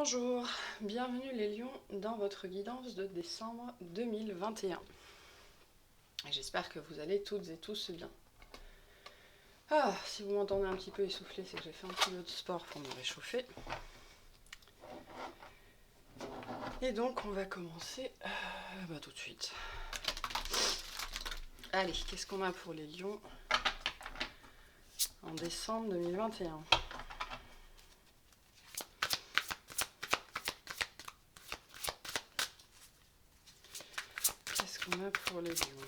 Bonjour, bienvenue les lions dans votre guidance de décembre 2021. J'espère que vous allez toutes et tous bien. Si vous m'entendez un petit peu essoufflé, c'est que j'ai fait un petit peu de sport pour me réchauffer. Et donc on va commencer tout de suite. Allez, qu'est-ce qu'on a pour les lions en décembre 2021 ? Qu'est-ce qu'on a pour les lions ?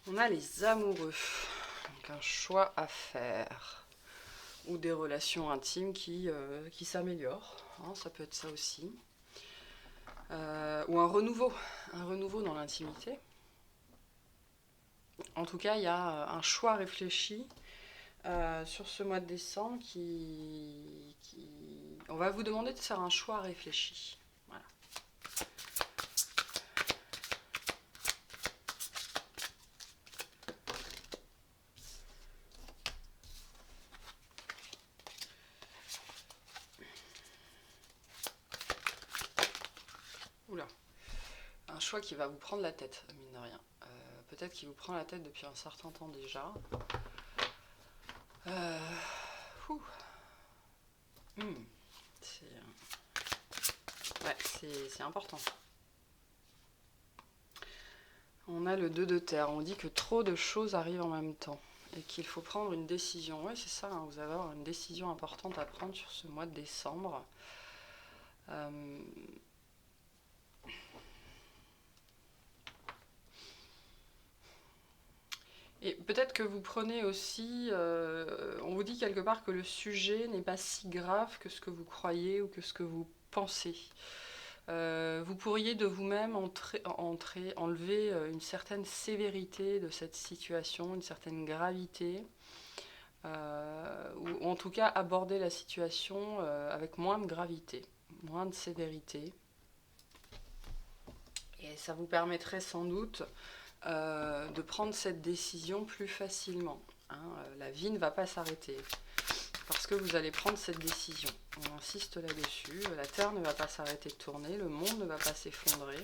On a les amoureux, donc un choix à faire, ou des relations intimes qui s'améliorent, hein, ça peut être ça aussi, ou un renouveau dans l'intimité. En tout cas, il y a un choix réfléchi sur ce mois de décembre on va vous demander de faire un choix réfléchi. Voilà. Oula. Un choix qui va vous prendre la tête, mine de rien. Peut-être qu'il vous prend la tête depuis un certain temps déjà. C'est important. On a le 2 de terre. On dit que trop de choses arrivent en même temps et qu'il faut prendre une décision. Oui, c'est ça, hein, vous allez avoir une décision importante à prendre sur ce mois de décembre. Et peut-être que vous prenez aussi, on vous dit quelque part que le sujet n'est pas si grave que ce que vous croyez ou que ce que vous pensez. Vous pourriez de vous-même enlever une certaine sévérité de cette situation, une certaine gravité, ou en tout cas aborder la situation avec moins de gravité, moins de sévérité. Et ça vous permettrait sans doute de prendre cette décision plus facilement. Hein. La vie ne va pas s'arrêter parce que vous allez prendre cette décision. On insiste là-dessus. La Terre ne va pas s'arrêter de tourner, le monde ne va pas s'effondrer.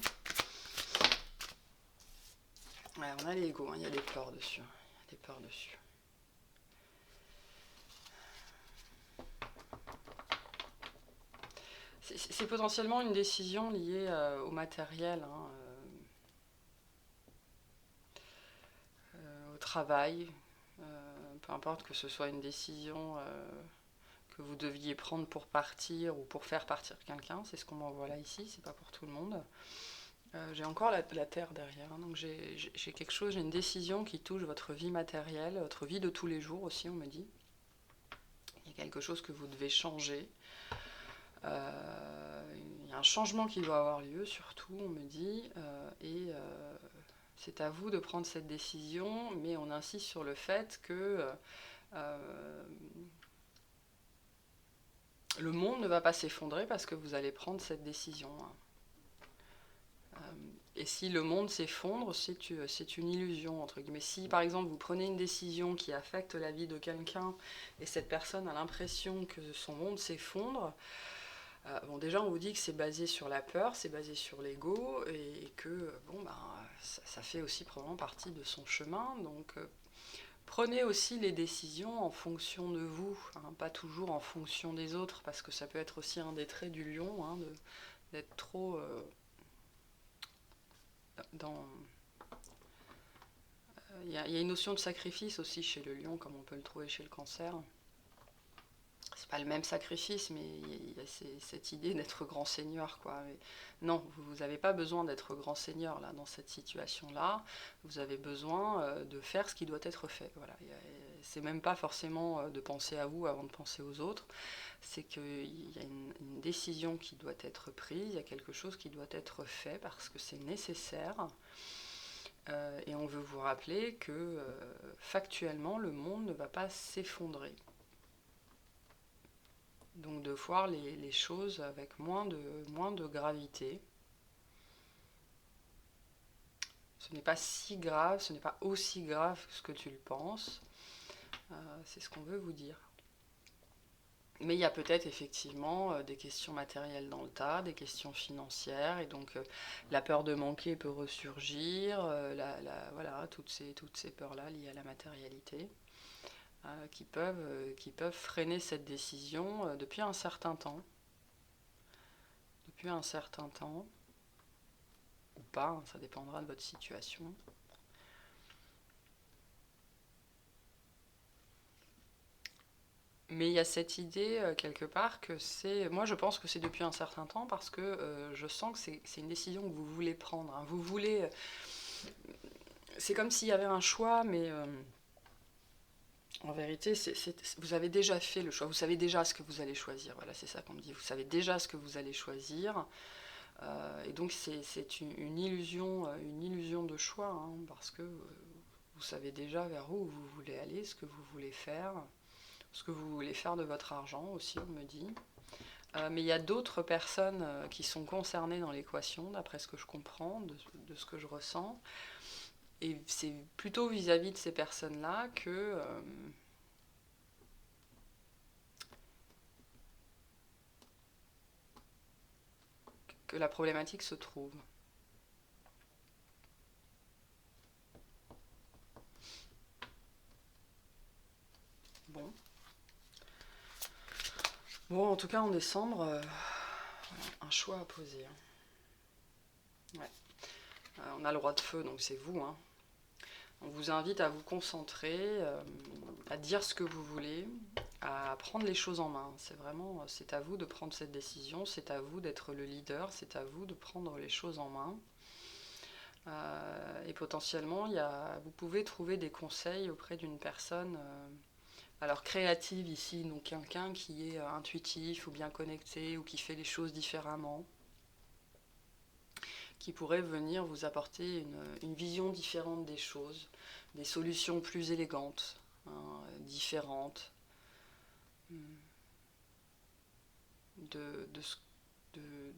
Ouais, on a l'ego, hein, il y a des peurs dessus. C'est potentiellement une décision liée au matériel, hein, au travail, peu importe que ce soit une décision que vous deviez prendre pour partir ou pour faire partir quelqu'un, c'est ce qu'on m'envoie là ici, c'est pas pour tout le monde. J'ai encore la terre derrière, hein, donc j'ai quelque chose, j'ai une décision qui touche votre vie matérielle, votre vie de tous les jours aussi, on me dit. Il y a quelque chose que vous devez changer. Il y a un changement qui doit avoir lieu, surtout, on me dit, et c'est à vous de prendre cette décision, mais on insiste sur le fait que le monde ne va pas s'effondrer parce que vous allez prendre cette décision. Et si le monde s'effondre, c'est une illusion, entre guillemets. Si, par exemple, vous prenez une décision qui affecte la vie de quelqu'un et cette personne a l'impression que son monde s'effondre, déjà, on vous dit que c'est basé sur la peur, c'est basé sur l'ego, et que, ça fait aussi probablement partie de son chemin. Donc, prenez aussi les décisions en fonction de vous, hein, pas toujours en fonction des autres, parce que ça peut être aussi un des traits du lion, hein, d'être trop dans... Il y a une notion de sacrifice aussi chez le lion, comme on peut le trouver chez le cancer. C'est pas le même sacrifice, mais il y a cette idée d'être grand seigneur, quoi. Mais non, vous n'avez pas besoin d'être grand seigneur là, dans cette situation-là. Vous avez besoin de faire ce qui doit être fait. Voilà. C'est même pas forcément de penser à vous avant de penser aux autres. C'est qu'il y a une décision qui doit être prise, il y a quelque chose qui doit être fait parce que c'est nécessaire. Et on veut vous rappeler que factuellement, le monde ne va pas s'effondrer. Donc de voir les choses avec moins de gravité. Ce n'est pas si grave, ce n'est pas aussi grave que ce que tu le penses. C'est ce qu'on veut vous dire. Mais il y a peut-être effectivement des questions matérielles dans le tas, des questions financières, et donc la peur de manquer peut ressurgir, voilà, toutes ces peurs-là liées à la matérialité, qui peuvent freiner cette décision depuis un certain temps. Depuis un certain temps, ou pas, hein, ça dépendra de votre situation. Mais il y a cette idée quelque part que c'est... Moi je pense que c'est depuis un certain temps parce que je sens que c'est une décision que vous voulez prendre. Hein. Vous voulez... C'est comme s'il y avait un choix, mais en vérité, vous avez déjà fait le choix. Vous savez déjà ce que vous allez choisir. Voilà, c'est ça qu'on me dit. Vous savez déjà ce que vous allez choisir. Et donc c'est une illusion de choix, hein, parce que vous savez déjà vers où vous voulez aller, ce que vous voulez faire. Ce que vous voulez faire de votre argent aussi, on me dit. Mais il y a d'autres personnes qui sont concernées dans l'équation, d'après ce que je comprends, de ce que je ressens. Et c'est plutôt vis-à-vis de ces personnes-là que la problématique se trouve. Bon. Bon, en tout cas, en décembre, un choix à poser. Ouais. On a le roi de feu, donc c'est vous. Hein. On vous invite à vous concentrer, à dire ce que vous voulez, à prendre les choses en main. C'est à vous de prendre cette décision, c'est à vous d'être le leader, c'est à vous de prendre les choses en main. Et potentiellement, vous pouvez trouver des conseils auprès d'une personne, alors créative ici, donc quelqu'un qui est intuitif ou bien connecté ou qui fait les choses différemment, qui pourrait venir vous apporter une vision différente des choses, des solutions plus élégantes, hein, différentes, de, de, de,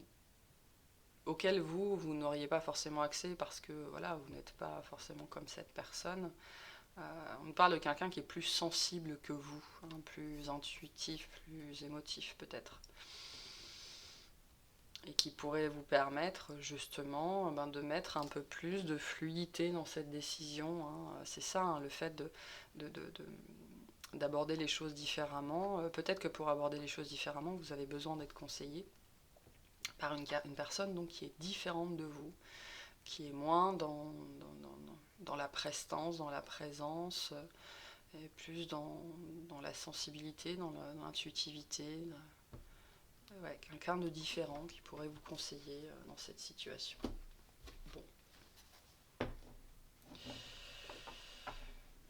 auxquelles vous n'auriez pas forcément accès parce que voilà, vous n'êtes pas forcément comme cette personne. On parle de quelqu'un qui est plus sensible que vous, hein, plus intuitif, plus émotif peut-être. Et qui pourrait vous permettre justement de mettre un peu plus de fluidité dans cette décision. Hein. C'est ça, hein, le fait d'aborder les choses différemment. Peut-être que pour aborder les choses différemment, vous avez besoin d'être conseillé par une personne donc, qui est différente de vous, qui est moins dans la prestance, dans la présence, et plus dans la sensibilité, dans l'intuitivité. Ouais, quelqu'un de différent qui pourrait vous conseiller dans cette situation. Bon.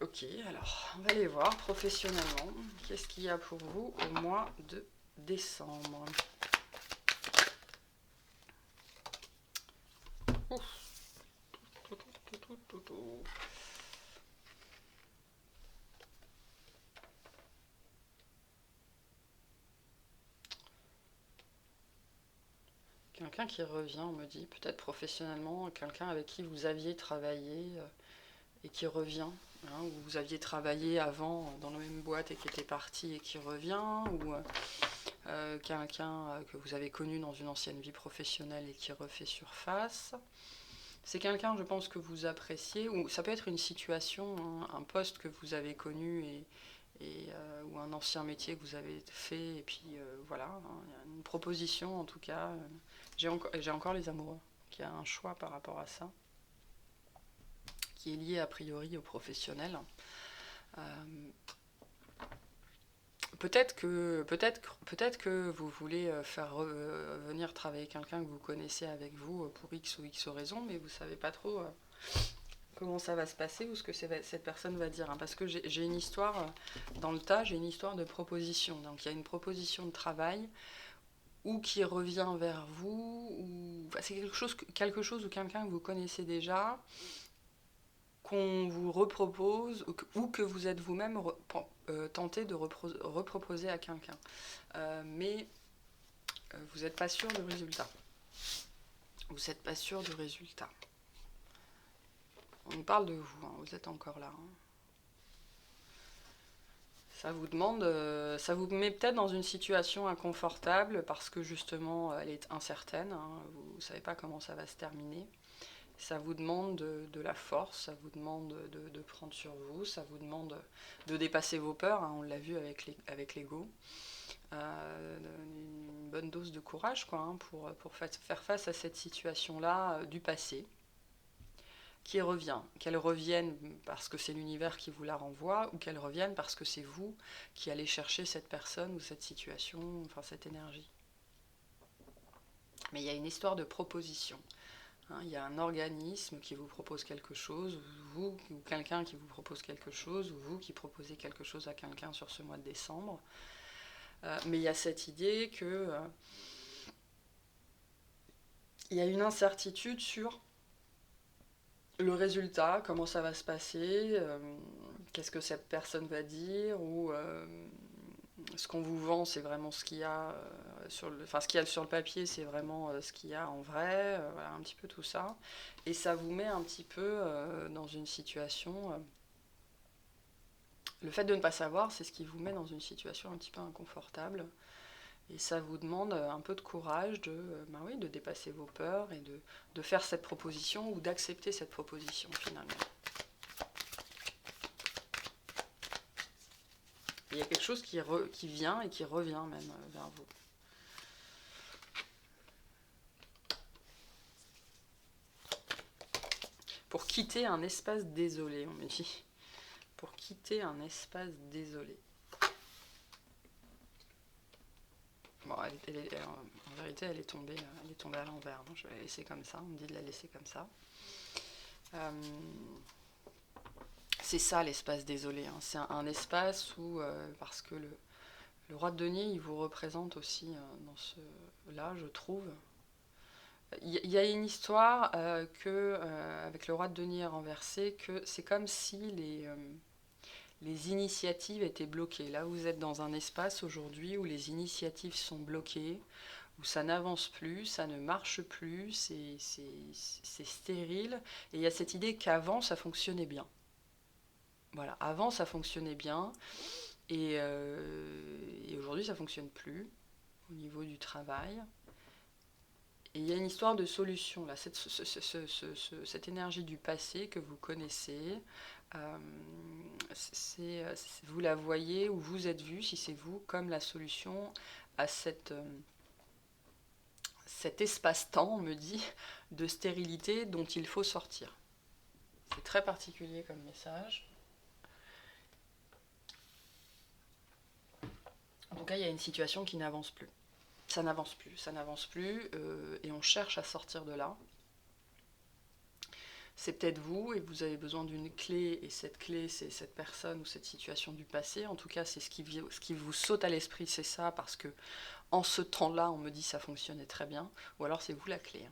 Ok, alors, on va aller voir professionnellement. Qu'est-ce qu'il y a pour vous au mois de décembre? Ouf. Quelqu'un qui revient, on me dit, peut-être professionnellement, quelqu'un avec qui vous aviez travaillé et qui revient, hein, ou vous aviez travaillé avant dans la même boîte et qui était parti et qui revient, ou quelqu'un que vous avez connu dans une ancienne vie professionnelle et qui refait surface. C'est quelqu'un, je pense, que vous appréciez, ou ça peut être une situation, hein, un poste que vous avez connu ou un ancien métier que vous avez fait, et puis voilà, hein, il y a une proposition en tout cas. J'ai encore les amoureux, qui a un choix par rapport à ça, qui est lié a priori au professionnel. Peut-être que vous voulez faire venir travailler quelqu'un que vous connaissez avec vous pour X ou X raisons, mais vous ne savez pas trop comment ça va se passer ou ce que cette personne va dire. Hein, parce que j'ai une histoire, dans le tas, j'ai une histoire de proposition. Donc il y a une proposition de travail ou qui revient vers vous, ou enfin, c'est quelque chose ou quelqu'un que vous connaissez déjà, qu'on vous repropose ou que vous êtes vous-même tenté de reproposer à quelqu'un. Mais vous n'êtes pas sûr du résultat. Vous n'êtes pas sûr du résultat. On parle de vous, hein, vous êtes encore là. Hein. Ça vous demande, ça vous met peut-être dans une situation inconfortable parce que justement elle est incertaine, hein, vous ne savez pas comment ça va se terminer. Ça vous demande de la force, ça vous demande de prendre sur vous, ça vous demande de dépasser vos peurs, hein, on l'a vu avec l'ego. Une bonne dose de courage quoi, hein, pour faire face à cette situation-là du passé qui revient, qu'elle revienne parce que c'est l'univers qui vous la renvoie ou qu'elle revienne parce que c'est vous qui allez chercher cette personne ou cette situation, enfin cette énergie. Mais il y a une histoire de proposition. Hein, il y a un organisme qui vous propose quelque chose, ou quelqu'un qui vous propose quelque chose, ou vous qui proposez quelque chose à quelqu'un sur ce mois de décembre. Mais il y a cette idée que il y a une incertitude sur le résultat, comment ça va se passer, qu'est-ce que cette personne va dire, ou ce qu'on vous vend, c'est vraiment ce qu'il y a ce qu'il y a sur le papier, c'est vraiment ce qu'il y a en vrai, voilà, un petit peu tout ça. Et ça vous met un petit peu dans une situation. Le fait de ne pas savoir, c'est ce qui vous met dans une situation un petit peu inconfortable. Et ça vous demande un peu de courage oui, de dépasser vos peurs et de faire cette proposition ou d'accepter cette proposition finalement. Il y a quelque chose qui vient et qui revient même vers vous. Pour quitter un espace désolé, on me dit. Pour quitter un espace désolé. Bon, en vérité, elle est tombée à l'envers. Hein. Je vais la laisser comme ça. On me dit de la laisser comme ça. C'est ça l'espace désolé. Hein. C'est un espace où, parce que le roi de denier, il vous représente aussi dans ce-là, je trouve. Il y a une histoire avec le roi de denier renversé, que c'est comme si les initiatives étaient bloquées. Là, vous êtes dans un espace aujourd'hui où les initiatives sont bloquées, où ça n'avance plus, ça ne marche plus, c'est stérile. Et il y a cette idée qu'avant, ça fonctionnait bien. Voilà, avant, ça fonctionnait bien, et aujourd'hui, ça ne fonctionne plus au niveau du travail. Et il y a une histoire de solution, là, cette énergie du passé que vous connaissez, vous la voyez ou vous êtes vu, si c'est vous, comme la solution à cet espace-temps, on me dit, de stérilité dont il faut sortir. C'est très particulier comme message. En tout cas, il y a une situation qui n'avance plus. Ça n'avance plus, et on cherche à sortir de là. C'est peut-être vous, et vous avez besoin d'une clé, et cette clé, c'est cette personne ou cette situation du passé. En tout cas, c'est ce qui vous saute à l'esprit, c'est ça, parce que en ce temps-là, on me dit ça fonctionnait très bien, ou alors c'est vous la clé.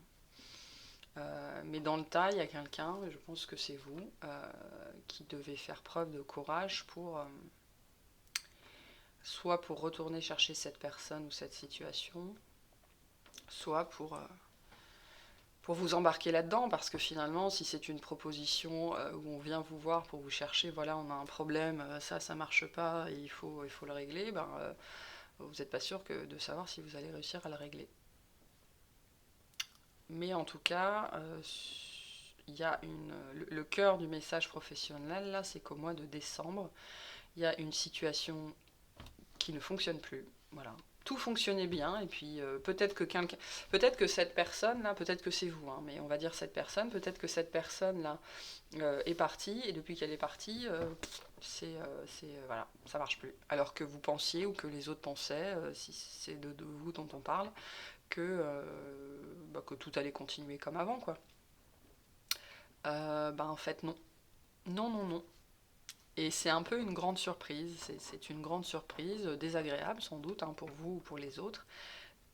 Mais dans le tas, il y a quelqu'un, je pense que c'est vous, qui devez faire preuve de courage soit pour retourner chercher cette personne ou cette situation, soit pour vous embarquer là-dedans, parce que finalement, si c'est une proposition où on vient vous voir pour vous chercher, voilà, on a un problème, ça marche pas, et il faut le régler, vous n'êtes pas sûr de savoir si vous allez réussir à le régler. Mais en tout cas, il y a le cœur du message professionnel, là, c'est qu'au mois de décembre, il y a une situation qui ne fonctionne plus. Voilà. Tout fonctionnait bien, et puis peut-être que cette personne-là, peut-être que c'est vous, hein, mais on va dire cette personne, peut-être que cette personne-là est partie, et depuis qu'elle est partie, voilà, ça marche plus. Alors que vous pensiez, ou que les autres pensaient, si c'est de vous dont on parle, que tout allait continuer comme avant, quoi. En fait, non. Non, non, non. Et c'est un peu une grande surprise, c'est une grande surprise, désagréable sans doute, hein, pour vous ou pour les autres,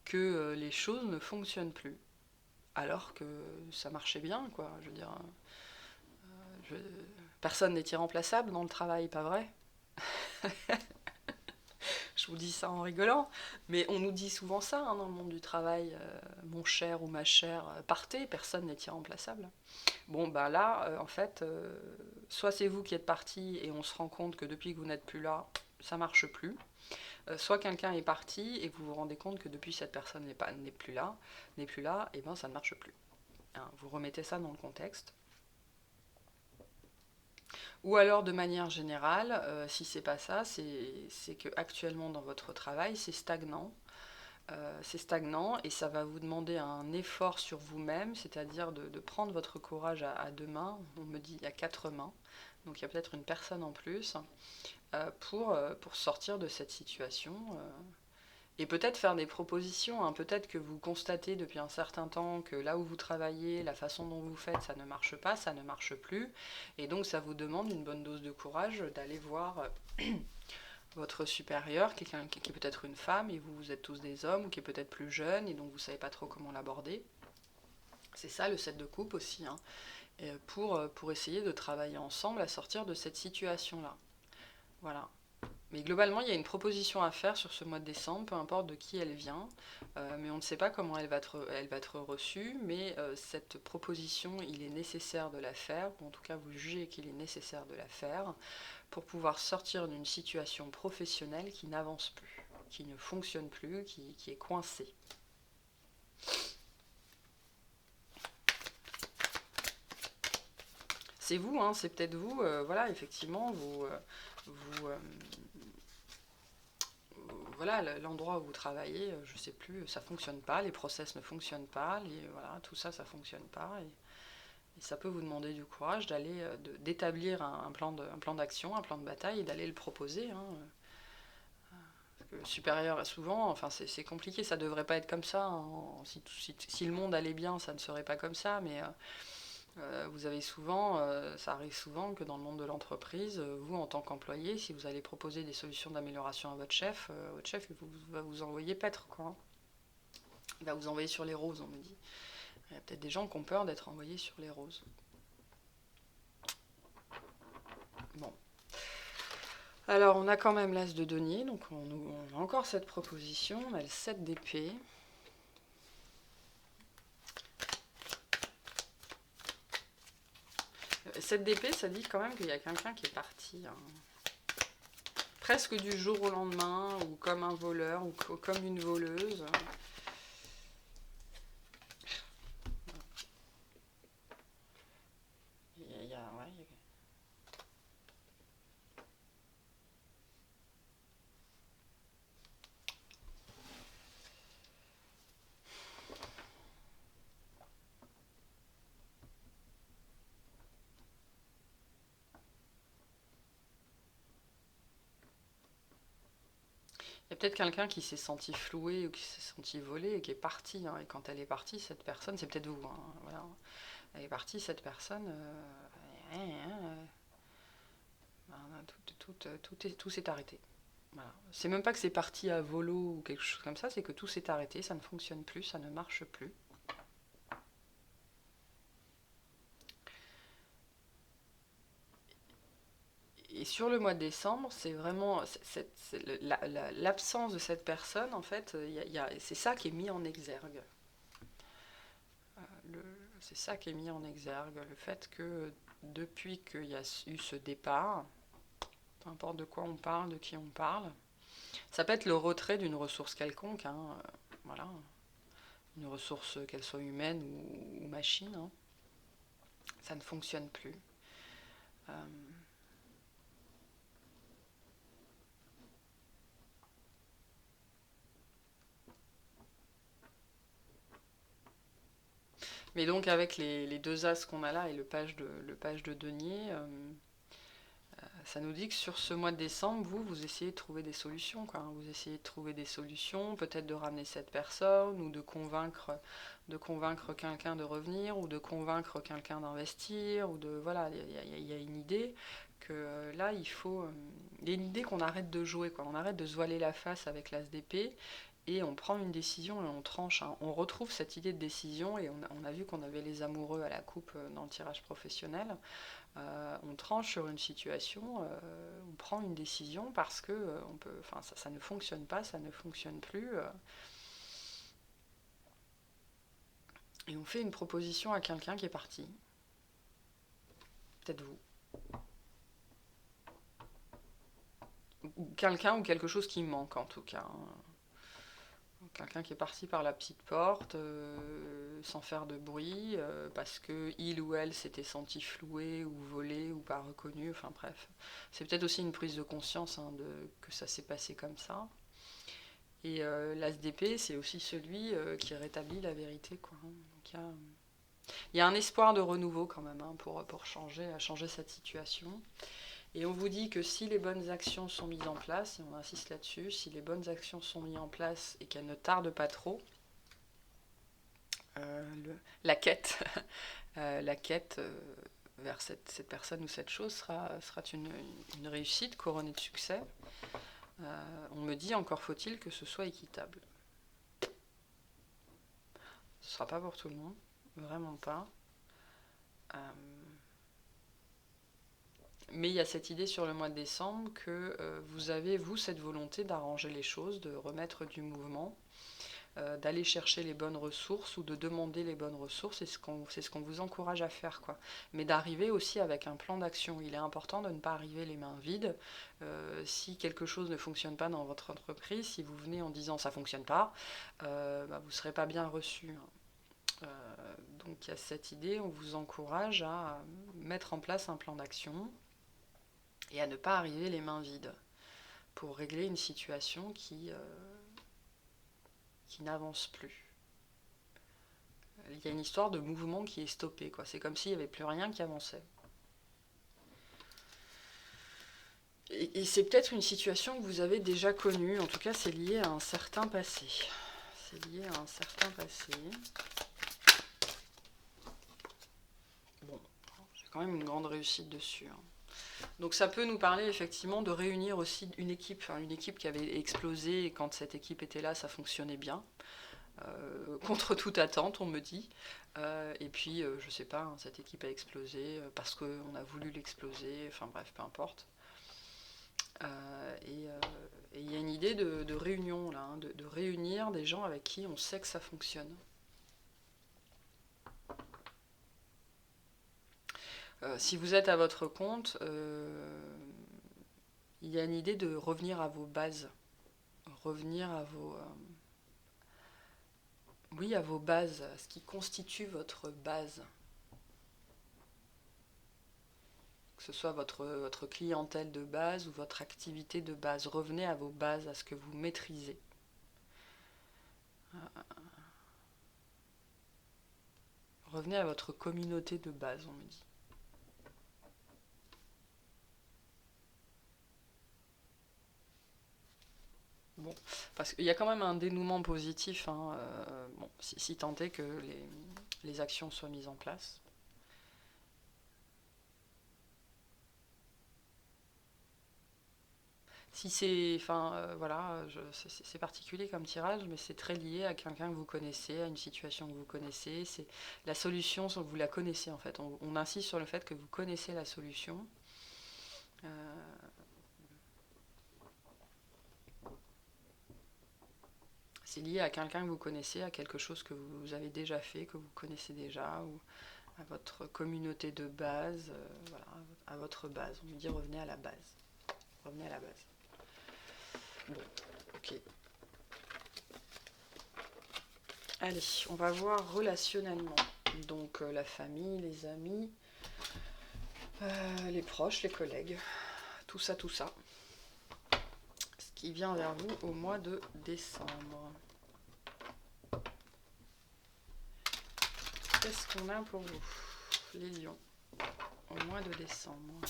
que les choses ne fonctionnent plus. Alors que ça marchait bien, quoi. Je veux dire, personne n'est irremplaçable dans le travail, pas vrai? Je vous dis ça en rigolant, mais on nous dit souvent ça dans le monde du travail, mon cher ou ma chère, partez, personne n'est irremplaçable. Bon, bah là, en fait, soit c'est vous qui êtes parti et on se rend compte que depuis que vous n'êtes plus là, ça marche plus. Soit quelqu'un est parti et vous vous rendez compte que depuis cette personne n'est plus là, et ben ça ne marche plus. Hein, vous remettez ça dans le contexte. Ou alors de manière générale, si c'est pas ça, c'est que actuellement dans votre travail, c'est stagnant. C'est stagnant et ça va vous demander un effort sur vous-même, c'est-à-dire de prendre votre courage à deux mains. On me dit il y a quatre mains, donc il y a peut-être une personne en plus, pour sortir de cette situation. Et peut-être faire des propositions, hein. Peut-être que vous constatez depuis un certain temps que là où vous travaillez, la façon dont vous faites, ça ne marche pas, ça ne marche plus. Et donc ça vous demande une bonne dose de courage d'aller voir votre supérieur, quelqu'un qui est peut-être une femme, et vous êtes tous des hommes, ou qui est peut-être plus jeune, et donc vous ne savez pas trop comment l'aborder. C'est ça le set de coupe aussi, hein. Et pour essayer de travailler ensemble à sortir de cette situation-là. Voilà. Mais globalement, il y a une proposition à faire sur ce mois de décembre, peu importe de qui elle vient, mais on ne sait pas comment elle va être reçue, mais cette proposition, il est nécessaire de la faire, ou en tout cas vous jugez qu'il est nécessaire de la faire, pour pouvoir sortir d'une situation professionnelle qui n'avance plus, qui ne fonctionne plus, qui est coincée. C'est vous, hein, c'est peut-être vous, voilà, effectivement, vous voilà, l'endroit où vous travaillez, je sais plus, ça fonctionne pas, les process ne fonctionnent pas, voilà, tout ça, ça fonctionne pas, et ça peut vous demander du courage d'aller, d'établir un plan d'action, un plan de bataille, et d'aller le proposer, hein. Parce que le supérieur, souvent, enfin, c'est compliqué, ça devrait pas être comme ça, hein. Si le monde allait bien, ça ne serait pas comme ça, mais vous avez souvent, ça arrive souvent que dans le monde de l'entreprise, vous en tant qu'employé, si vous allez proposer des solutions d'amélioration à votre chef va vous envoyer paître, quoi. Il va vous envoyer sur les roses, on me dit. Il y a peut-être des gens qui ont peur d'être envoyés sur les roses. Bon. Alors, on a quand même l'as de denier, donc on a encore cette proposition. On a le 7 d'épée. Le 7 d'épée, ça dit quand même qu'il y a quelqu'un qui est parti, hein. Presque du jour au lendemain, ou comme un voleur, ou comme une voleuse. Ouais, il y a peut-être quelqu'un qui s'est senti floué ou qui s'est senti volé et qui est parti, hein. Et quand elle est partie, cette personne, c'est peut-être vous, hein, voilà. Elle est partie, cette personne, tout s'est arrêté. Voilà. C'est même pas que c'est parti à volo ou quelque chose comme ça, c'est que tout s'est arrêté, ça ne fonctionne plus, ça ne marche plus. Et sur le mois de décembre, c'est vraiment l'absence de cette personne, en fait, c'est ça qui est mis en exergue. C'est ça qui est mis en exergue, le fait que depuis qu'il y a eu ce départ, peu importe de quoi on parle, de qui on parle, ça peut être le retrait d'une ressource quelconque, hein, voilà, une ressource qu'elle soit humaine ou machine, hein, ça ne fonctionne plus. Euh, Mais donc avec les deux as qu'on a là et le page de denier, ça nous dit que sur ce mois de décembre, vous essayez de trouver des solutions, quoi. Vous essayez de trouver des solutions, peut-être de ramener cette personne, ou de convaincre quelqu'un de revenir, ou de convaincre quelqu'un d'investir, ou de voilà, il y a une idée que là il y a une idée qu'on arrête de jouer, quoi. On arrête de se voiler la face avec l'as d'épée. Et on prend une décision et on tranche, hein. On retrouve cette idée de décision et on a vu qu'on avait les amoureux à la coupe dans le tirage professionnel. On tranche sur une situation, on prend une décision parce que ça ne fonctionne pas, ça ne fonctionne plus. Et on fait une proposition à quelqu'un qui est parti. Peut-être vous. Ou quelqu'un ou quelque chose qui manque en tout cas. Quelqu'un qui est parti par la petite porte, sans faire de bruit, parce que il ou elle s'était senti floué ou volé ou pas reconnu, enfin bref. C'est peut-être aussi une prise de conscience que ça s'est passé comme ça. Et l'ASDP, c'est aussi celui qui rétablit la vérité, quoi. Donc, il y a un espoir de renouveau quand même pour changer cette situation. Et on vous dit que si les bonnes actions sont mises en place, et on insiste là-dessus, si les bonnes actions sont mises en place et qu'elles ne tardent pas trop, la quête, la quête vers cette personne ou cette chose sera une réussite couronnée de succès. On me dit encore faut-il que ce soit équitable. Ce ne sera pas pour tout le monde, vraiment pas. Mais il y a cette idée sur le mois de décembre que vous avez, vous, cette volonté d'arranger les choses, de remettre du mouvement, d'aller chercher les bonnes ressources ou de demander les bonnes ressources. C'est ce qu'on vous encourage à faire, quoi. Mais d'arriver aussi avec un plan d'action. Il est important de ne pas arriver les mains vides. Si quelque chose ne fonctionne pas dans votre entreprise, si vous venez en disant ça ne fonctionne pas, vous ne serez pas bien reçu. Donc il y a cette idée, on vous encourage à mettre en place un plan d'action et à ne pas arriver les mains vides pour régler une situation qui n'avance plus. Il y a une histoire de mouvement qui est stoppé, quoi. C'est comme s'il n'y avait plus rien qui avançait. Et c'est peut-être une situation que vous avez déjà connue, en tout cas c'est lié à un certain passé. C'est lié à un certain passé. Bon, j'ai quand même une grande réussite dessus. Donc ça peut nous parler effectivement de réunir aussi une équipe qui avait explosé et quand cette équipe était là, ça fonctionnait bien. Contre toute attente, on me dit. Et puis, je sais pas, cette équipe a explosé parce qu'on a voulu l'exploser, enfin bref, peu importe. Et il y a une idée de réunion, là, de réunir des gens avec qui on sait que ça fonctionne. Si vous êtes à votre compte, il y a une idée de revenir à vos bases, revenir à vos... oui, à vos bases, à ce qui constitue votre base. Que ce soit votre clientèle de base ou votre activité de base. Revenez à vos bases, à ce que vous maîtrisez. Revenez à votre communauté de base, on me dit. Bon, parce qu'il y a quand même un dénouement positif, bon, si tant est que les actions soient mises en place. Si c'est, voilà, c'est particulier comme tirage, mais c'est très lié à quelqu'un que vous connaissez, à une situation que vous connaissez. C'est la solution, vous la connaissez en fait. On insiste sur le fait que vous connaissez la solution. C'est lié à quelqu'un que vous connaissez, à quelque chose que vous avez déjà fait, que vous connaissez déjà, ou à votre communauté de base, voilà, à votre base. On me dit revenez à la base. Revenez à la base. Bon, ok. Allez, on va voir relationnellement. Donc la famille, les amis, les proches, les collègues, tout ça, tout ça. Ce qui vient vers vous au mois de décembre. Qu'est-ce qu'on a pour vous, les lions, au mois de décembre?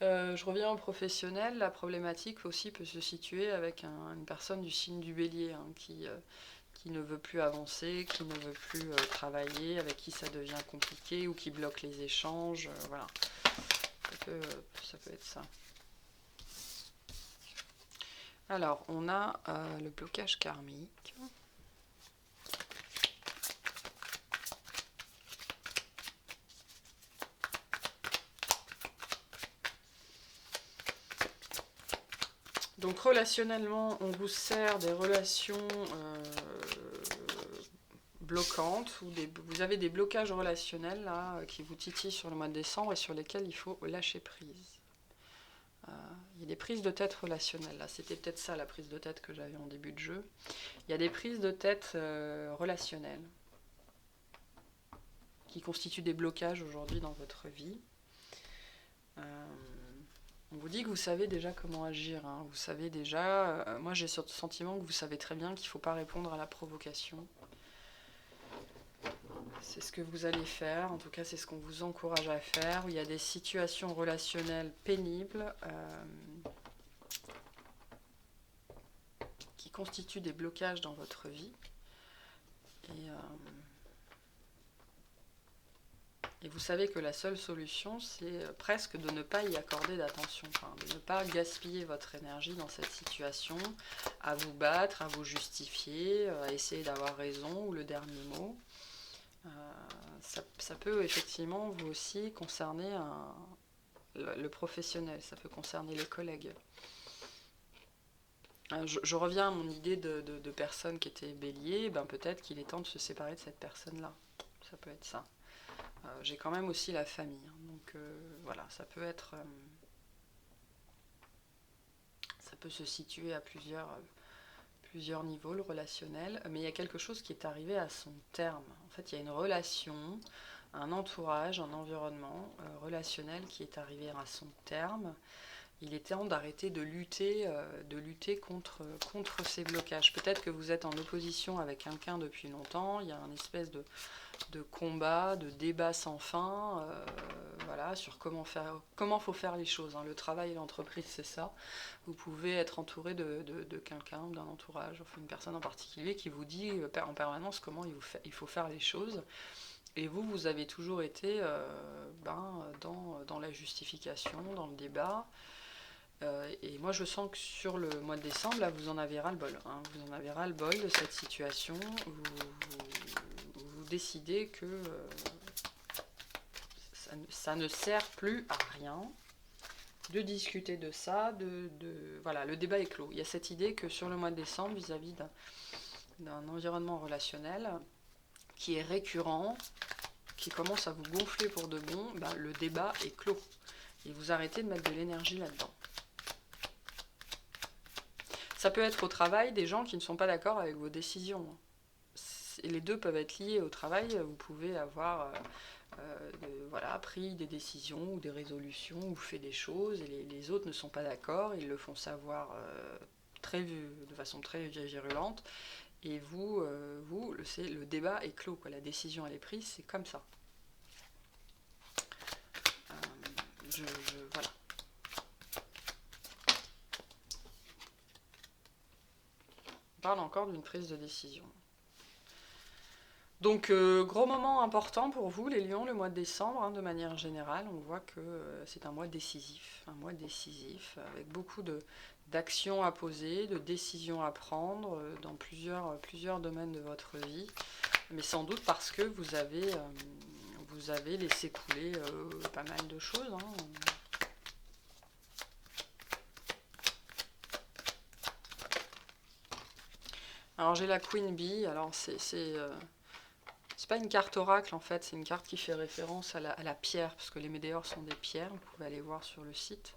Je reviens au professionnel. La problématique aussi peut se situer avec une personne du signe du bélier qui ne veut plus avancer, qui ne veut plus travailler, avec qui ça devient compliqué ou qui bloque les échanges. Voilà, ça peut être ça. Alors, on a le blocage karmique. Donc relationnellement, on vous sert des relations bloquantes, ou vous avez des blocages relationnels là, qui vous titillent sur le mois de décembre et sur lesquels il faut lâcher prise. Il y a des prises de tête relationnelles, là c'était peut-être ça la prise de tête que j'avais en début de jeu. Il y a des prises de tête relationnelles qui constituent des blocages aujourd'hui dans votre vie. On vous dit que vous savez déjà comment agir, hein. Vous savez déjà, moi j'ai ce sentiment que vous savez très bien qu'il ne faut pas répondre à la provocation. C'est ce que vous allez faire, en tout cas c'est ce qu'on vous encourage à faire, où il y a des situations relationnelles pénibles qui constituent des blocages dans votre vie. Et vous savez que la seule solution, c'est presque de ne pas y accorder d'attention, enfin, de ne pas gaspiller votre énergie dans cette situation, à vous battre, à vous justifier, à essayer d'avoir raison ou le dernier mot. Ça peut effectivement vous aussi concerner le professionnel, ça peut concerner les collègues. Je reviens à mon idée de personne qui était bélier, ben peut-être qu'il est temps de se séparer de cette personne-là. Ça peut être ça. J'ai quand même aussi la famille, hein, donc voilà, ça peut être... ça peut se situer à plusieurs niveaux, le relationnel, mais il y a quelque chose qui est arrivé à son terme. En fait, il y a une relation, un entourage, un environnement relationnel qui est arrivé à son terme. Il est temps d'arrêter de lutter contre ces blocages. Peut-être que vous êtes en opposition avec quelqu'un depuis longtemps, il y a une espèce de combat, de débat sans fin, voilà, sur comment faut faire les choses, hein. Le travail et l'entreprise, c'est ça. Vous pouvez être entouré de quelqu'un, d'un entourage, enfin une personne en particulier qui vous dit en permanence comment il faut faire les choses. Et vous avez toujours été dans la justification, dans le débat. Et moi je sens que sur le mois de décembre, là, vous en avez ras-le-bol, hein. Vous en avez ras-le-bol de cette situation. Vous décidez que ça ne sert plus à rien de discuter de ça. Voilà, le débat est clos. Il y a cette idée que sur le mois de décembre, vis-à-vis d'un environnement relationnel qui est récurrent, qui commence à vous gonfler pour de bon, le débat est clos. Et vous arrêtez de mettre de l'énergie là-dedans. Ça peut être au travail des gens qui ne sont pas d'accord avec vos décisions. Les deux peuvent être liés au travail. Vous pouvez avoir pris des décisions ou des résolutions ou fait des choses et les autres ne sont pas d'accord, ils le font savoir de façon très virulente. Et le débat est clos, quoi. La décision elle est prise, c'est comme ça. Voilà. On parle encore d'une prise de décision. Donc, gros moment important pour vous, les lions, le mois de décembre, hein, de manière générale. On voit que c'est un mois décisif, avec beaucoup d'actions à poser, de décisions à prendre dans plusieurs domaines de votre vie. Mais sans doute parce que vous avez laissé couler pas mal de choses, hein. Alors j'ai la Queen Bee, alors c'est pas une carte oracle en fait, c'est une carte qui fait référence à la pierre, parce que les météores sont des pierres, vous pouvez aller voir sur le site.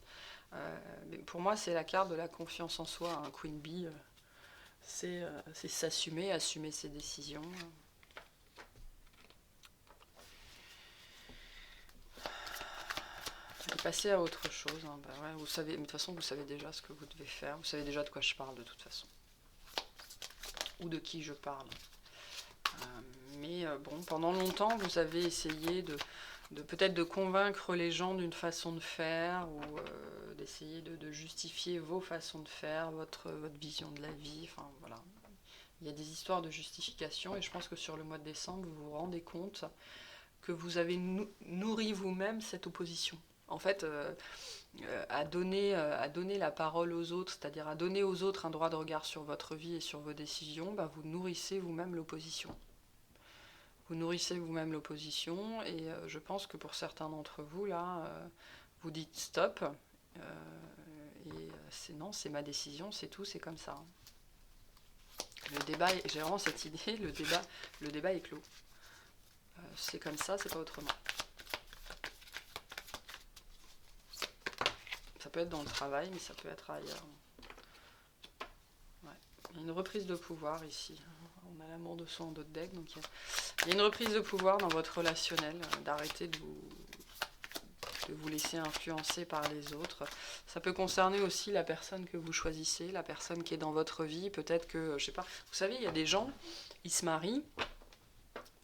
Mais pour moi c'est la carte de la confiance en soi, hein. Queen Bee, c'est s'assumer, assumer ses décisions. Et passer à autre chose, hein. Ouais, vous savez, mais de toute façon vous savez déjà ce que vous devez faire, vous savez déjà de quoi je parle de toute façon. Ou de qui je parle. Mais bon, pendant longtemps, vous avez essayé peut-être de convaincre les gens d'une façon de faire, ou d'essayer de justifier vos façons de faire, votre vision de la vie, enfin voilà. Il y a des histoires de justification, et je pense que sur le mois de décembre, vous vous rendez compte que vous avez nourri vous-même cette opposition. En fait, à donner la parole aux autres, c'est-à-dire à donner aux autres un droit de regard sur votre vie et sur vos décisions, vous nourrissez vous-même l'opposition. Vous nourrissez vous-même l'opposition, et je pense que pour certains d'entre vous, là, vous dites stop, Non, c'est ma décision, c'est tout, c'est comme ça. Le débat, j'ai vraiment cette idée, le débat est clos. C'est comme ça, c'est pas autrement. Ça peut être dans le travail, mais ça peut être ailleurs. Ouais. Il y a une reprise de pouvoir ici. On a l'amour de soi en d'autres decks, donc il y a une reprise de pouvoir dans votre relationnel, d'arrêter de vous laisser influencer par les autres. Ça peut concerner aussi la personne que vous choisissez, la personne qui est dans votre vie. Peut-être que, je sais pas, vous savez, il y a des gens, ils se marient,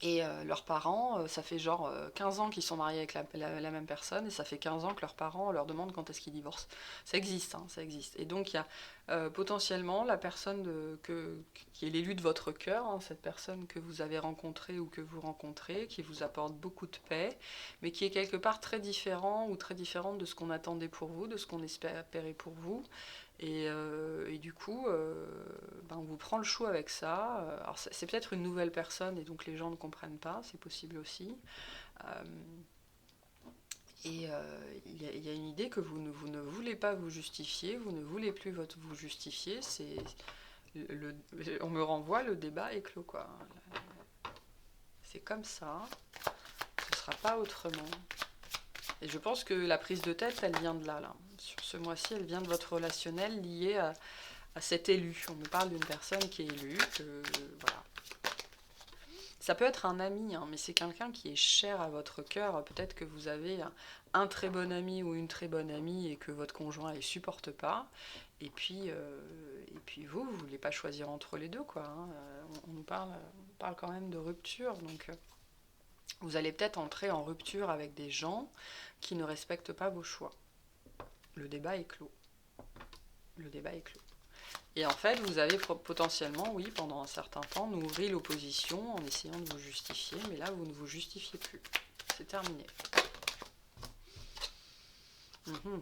et leurs parents, ça fait genre 15 ans qu'ils sont mariés avec la même personne, et ça fait 15 ans que leurs parents leur demandent quand est-ce qu'ils divorcent. Ça existe, hein, ça existe. Et donc il y a potentiellement la personne qui est l'élu de votre cœur, hein, cette personne que vous avez rencontrée ou que vous rencontrez, qui vous apporte beaucoup de paix, mais qui est quelque part très différent ou très différente de ce qu'on attendait pour vous, de ce qu'on espérait pour vous. Et du coup, on vous prend le chou avec ça. Alors c'est peut-être une nouvelle personne et donc les gens ne comprennent pas, c'est possible aussi. Il y a une idée que vous ne voulez pas vous justifier, vous ne voulez plus vous justifier. On me renvoie, le débat est clos, quoi. C'est comme ça, ce ne sera pas autrement. Et je pense que la prise de tête, elle vient de là. Sur ce mois-ci, elle vient de votre relationnel lié à cet élu. On me parle d'une personne qui est élue. Voilà. Ça peut être un ami, hein, mais c'est quelqu'un qui est cher à votre cœur. Peut-être que vous avez un très bon ami ou une très bonne amie et que votre conjoint ne supporte pas. Et puis vous ne voulez pas choisir entre les deux, quoi. Hein. On nous parle quand même de rupture. Donc vous allez peut-être entrer en rupture avec des gens qui ne respectent pas vos choix. Le débat est clos. Le débat est clos. Et en fait, vous avez potentiellement, oui, pendant un certain temps, nourri l'opposition en essayant de vous justifier, mais là, vous ne vous justifiez plus. C'est terminé. Ouais,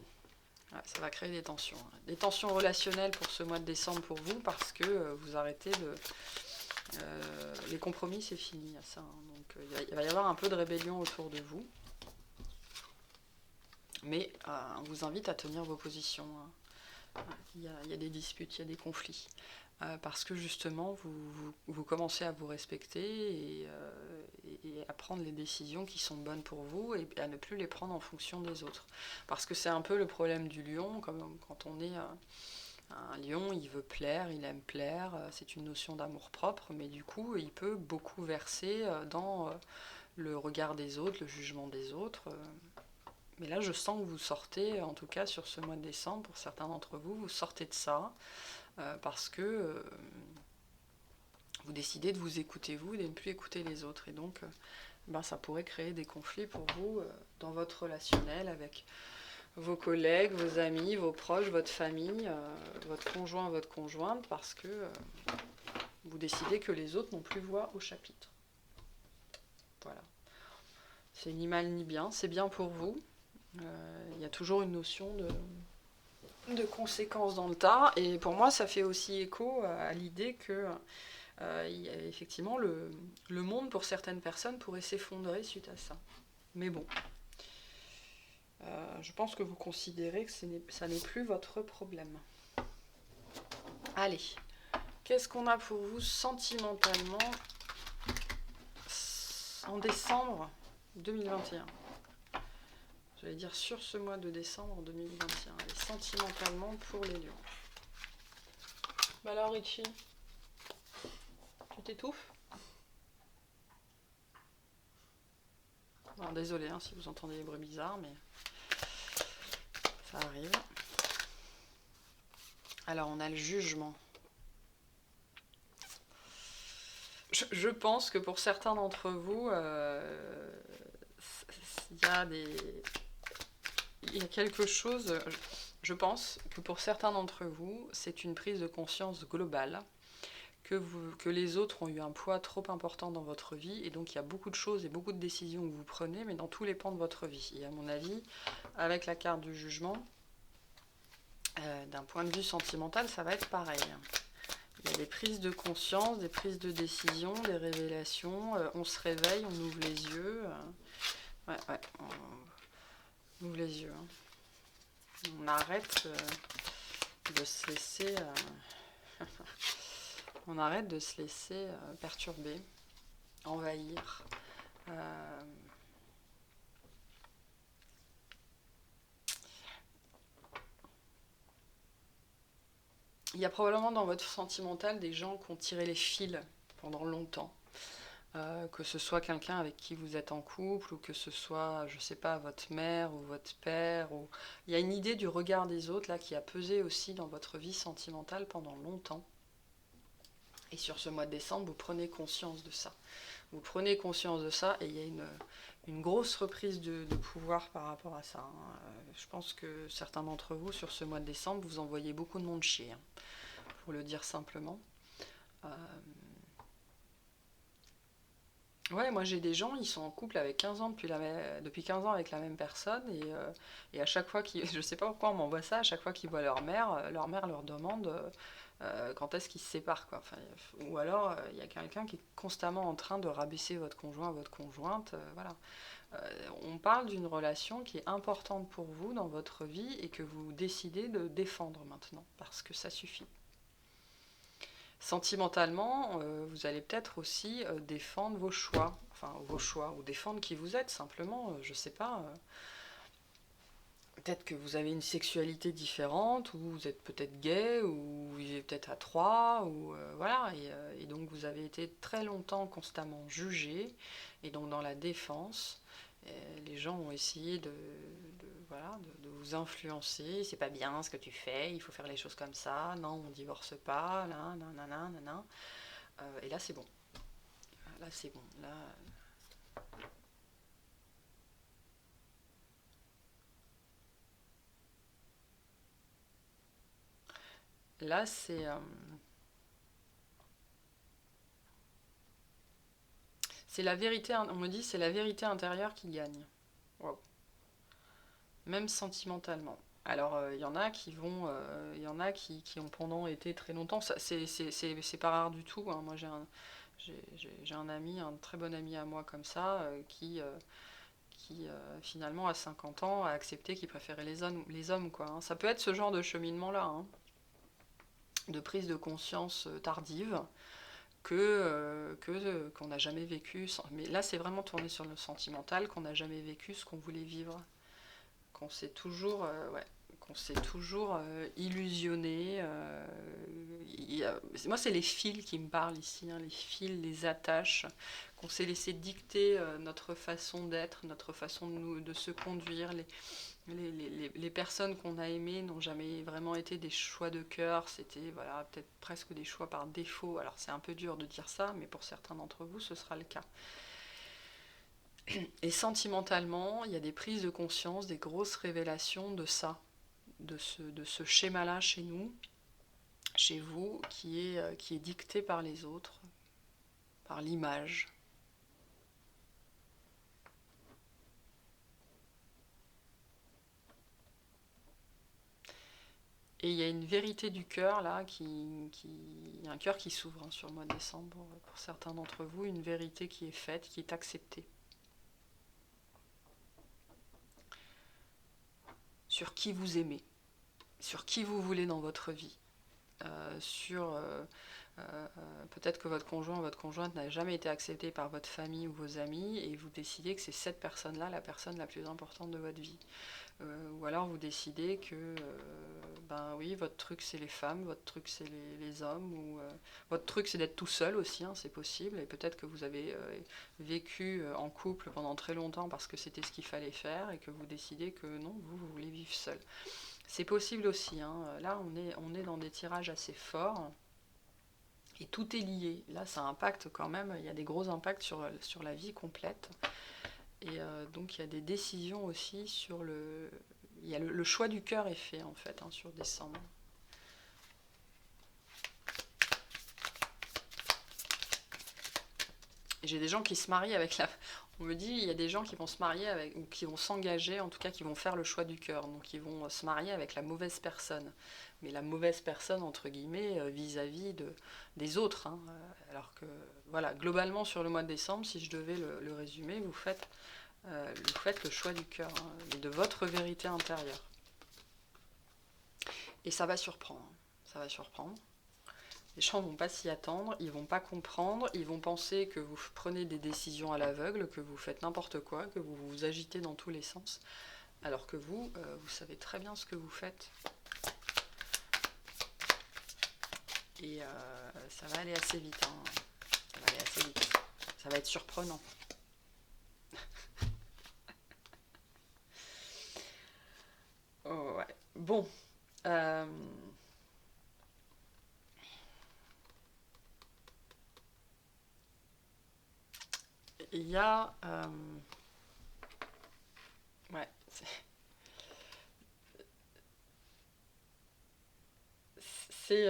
ça va créer des tensions. Des tensions relationnelles pour ce mois de décembre pour vous, parce que vous arrêtez de... les compromis, c'est fini à ça. Hein. Donc, il va y avoir un peu de rébellion autour de vous. Mais on vous invite à tenir vos positions. Hein. Il y a des disputes, il y a des conflits. Parce que justement, vous commencez à vous respecter et à prendre les décisions qui sont bonnes pour vous et à ne plus les prendre en fonction des autres. Parce que c'est un peu le problème du lion, comme quand on est un lion, il veut plaire, il aime plaire, c'est une notion d'amour-propre, mais du coup, il peut beaucoup verser dans le regard des autres, le jugement des autres. Mais là, je sens que vous sortez, en tout cas sur ce mois de décembre, pour certains d'entre vous, vous sortez de ça, parce que vous décidez de vous écouter vous et de ne plus écouter les autres. Et donc, ça pourrait créer des conflits pour vous dans votre relationnel avec vos collègues, vos amis, vos proches, votre famille, votre conjoint, votre conjointe, parce que vous décidez que les autres n'ont plus voix au chapitre. Voilà. C'est ni mal ni bien, c'est bien pour vous. Il y a toujours une notion de conséquences dans le tas, et pour moi ça fait aussi écho à l'idée que effectivement le monde pour certaines personnes pourrait s'effondrer suite à ça. Mais bon, je pense que vous considérez que ça n'est plus votre problème. Allez, qu'est-ce qu'on a pour vous sentimentalement en décembre 2021 ? J'allais dire sur ce mois de décembre 2021, et sentimentalement pour les lions. Bah alors Richie, tu t'étouffes ? Désolé hein, si vous entendez des bruits bizarres, mais ça arrive. Alors on a le jugement. Je pense que pour certains d'entre vous, il y a quelque chose, je pense que pour certains d'entre vous, c'est une prise de conscience globale, que les autres ont eu un poids trop important dans votre vie, et donc il y a beaucoup de choses et beaucoup de décisions que vous prenez, mais dans tous les pans de votre vie. Et à mon avis, avec la carte du jugement, d'un point de vue sentimental, ça va être pareil. Il y a des prises de conscience, des prises de décision, des révélations, on se réveille, on ouvre les yeux, on ouvre les yeux. On arrête de se laisser... on arrête de se laisser perturber, envahir. Il y a probablement dans votre sentimental des gens qui ont tiré les fils pendant longtemps. Que ce soit quelqu'un avec qui vous êtes en couple, ou que ce soit, je sais pas, votre mère ou votre père. Ou... Il y a une idée du regard des autres là qui a pesé aussi dans votre vie sentimentale pendant longtemps. Et sur ce mois de décembre, vous prenez conscience de ça. Vous prenez conscience de ça et il y a une grosse reprise de pouvoir par rapport à ça. Hein. Je pense que certains d'entre vous, sur ce mois de décembre, vous envoyez beaucoup de monde chier, hein, pour le dire simplement. Ouais, moi j'ai des gens, ils sont en couple avec 15 ans depuis 15 ans avec la même personne et à chaque fois qu'ils, je sais pas pourquoi on m'envoie ça, à chaque fois qu'ils voient leur mère leur demande quand est-ce qu'ils se séparent quoi. Enfin, ou alors il y a quelqu'un qui est constamment en train de rabaisser votre conjoint, votre conjointe, voilà. On parle d'une relation qui est importante pour vous dans votre vie et que vous décidez de défendre maintenant parce que ça suffit. Sentimentalement, vous allez peut-être aussi défendre vos choix, ou défendre qui vous êtes, simplement, je sais pas. Peut-être que vous avez une sexualité différente, ou vous êtes peut-être gay, ou vous vivez peut-être à trois, ou voilà. Et donc vous avez été très longtemps constamment jugé, et donc dans la défense, les gens ont essayé voilà, de vous influencer. C'est pas bien ce que tu fais, il faut faire les choses comme ça. Non, on divorce pas. Là, nanana, nanana. Et là, c'est bon. Là, c'est bon. Là, c'est la vérité. On me dit c'est la vérité intérieure qui gagne. Wow. Même sentimentalement. Alors, il y en a qui vont, il y en a qui ont pendant été très longtemps. C'est pas rare du tout. Hein. Moi, j'ai un ami, un très bon ami à moi comme ça, qui finalement à 50 ans a accepté qu'il préférait les hommes quoi. Hein. Ça peut être ce genre de cheminement-là, hein, de prise de conscience tardive qu'on n'a jamais vécu. Mais là, c'est vraiment tourné sur le sentimental, qu'on n'a jamais vécu ce qu'on voulait vivre, qu'on s'est toujours, ouais, qu'on s'est toujours illusionné. Moi, c'est les fils qui me parlent ici, hein, les fils, les attaches, qu'on s'est laissé dicter notre façon d'être, notre façon de se conduire. Les personnes qu'on a aimées n'ont jamais vraiment été des choix de cœur, c'était voilà, peut-être presque des choix par défaut. Alors c'est un peu dur de dire ça, mais pour certains d'entre vous, ce sera le cas. Et sentimentalement, il y a des prises de conscience, des grosses révélations de ça, de ce schéma-là chez nous, chez vous, qui est dicté par les autres, par l'image. Et il y a une vérité du cœur, là, il y a un cœur qui s'ouvre hein, sur le mois de décembre, pour certains d'entre vous, une vérité qui est faite, qui est acceptée. Sur qui vous aimez, sur qui vous voulez dans votre vie, peut-être que votre conjoint ou votre conjointe n'a jamais été accepté par votre famille ou vos amis et vous décidez que c'est cette personne-là la personne la plus importante de votre vie. Ou alors vous décidez que ben oui, votre truc c'est les femmes, votre truc c'est les hommes, ou votre truc c'est d'être tout seul aussi, hein, c'est possible, et peut-être que vous avez vécu en couple pendant très longtemps parce que c'était ce qu'il fallait faire et que vous décidez que non, vous voulez vivre seul. C'est possible aussi, hein. Là on est dans des tirages assez forts. Et tout est lié. Là, ça impacte quand même, il y a des gros impacts sur la vie complète. Et donc, il y a des décisions aussi sur le... Il y a le choix du cœur est fait, en fait, hein, sur décembre. Et j'ai des gens qui se marient avec la... On me dit, il y a des gens qui vont se marier avec, ou qui vont s'engager, en tout cas qui vont faire le choix du cœur. Donc ils vont se marier avec la mauvaise personne. Mais la mauvaise personne, entre guillemets, vis-à-vis des autres. Hein. Alors que, voilà, globalement sur le mois de décembre, si je devais le résumer, vous faites le choix du cœur, hein, et de votre vérité intérieure. Et ça va surprendre. Ça va surprendre. Les gens vont pas s'y attendre, ils vont pas comprendre, ils vont penser que vous prenez des décisions à l'aveugle, que vous faites n'importe quoi, que vous vous agitez dans tous les sens, alors que vous, vous savez très bien ce que vous faites. Et ça va aller assez vite, hein. Ça va aller assez vite. Ça va être surprenant. Oh, ouais. Bon. Euh, Il y a... ouais. C'est...